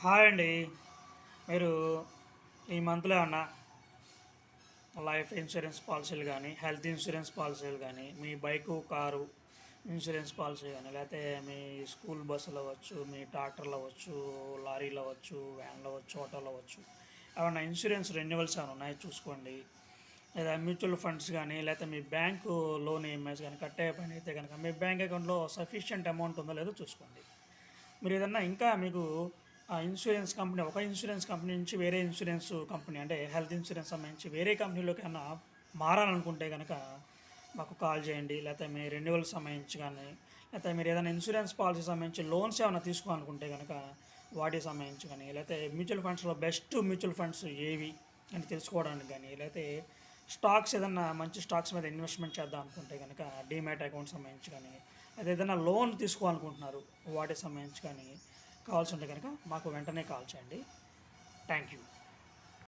Hi అండి. మీరు ఈ మంత్లో ఏమన్నా లైఫ్ ఇన్సూరెన్స్ పాలసీలు కానీ, హెల్త్ ఇన్సూరెన్స్ పాలసీలు కానీ, మీ బైకు, కారు ఇన్సూరెన్స్ పాలసీ కానీ, లేకపోతే మీ స్కూల్ బస్సులు అవ్వచ్చు, మీ ట్రాక్టర్లు అవ్వచ్చు, లారీలు అవ్వచ్చు, వ్యాన్లు అవ్వచ్చు, ఆటోలు అవ్వచ్చు, ఏమన్నా ఇన్సూరెన్స్ రెన్యువల్స్ ఏమైనా ఉన్నాయో చూసుకోండి. లేదా మ్యూచువల్ ఫండ్స్ కానీ, లేకపోతే మీ బ్యాంకు లోన్ ఈఎంఐస్ కానీ కట్టే పని అయితే కనుక మీ బ్యాంక్ అకౌంట్లో సఫిషియంట్ అమౌంట్ ఉందో లేదో చూసుకోండి. మీరు ఏదన్నా ఇంకా మీకు ఇన్సూరెన్స్ కంపెనీ ఒక ఇన్సూరెన్స్ కంపెనీ నుంచి వేరే ఇన్సూరెన్స్ కంపెనీ అంటే హెల్త్ ఇన్సూరెన్స్ సంబంధించి వేరే కంపెనీలోకి ఏమన్నా మారాలనుకుంటే కనుక మాకు కాల్ చేయండి. లేకపోతే మీ రెన్యువల్ సంబంధించి కానీ, లేకపోతే మీరు ఏదైనా ఇన్సూరెన్స్ పాలసీ సంబంధించి లోన్స్ ఏమైనా తీసుకోవాలనుకుంటే కనుక వాటికి సంబంధించి కానీ, లేకపోతే మ్యూచువల్ ఫండ్స్లో బెస్ట్ మ్యూచువల్ ఫండ్స్ ఏవి అని తెలుసుకోవడానికి కానీ, లేకపోతే స్టాక్స్ ఏదన్నా మంచి స్టాక్స్ మీద ఇన్వెస్ట్మెంట్ చేద్దాం అనుకుంటే కనుక డీమ్యాట్ అకౌంట్ సంబంధించి కానీ, అది ఏదైనా లోన్ తీసుకోవాలనుకుంటున్నారు వాటికి సంబంధించి కానీ కావాల్సి ఉంటే కనుక మాకు వెంటనే కాల్ చేయండి. Thank you.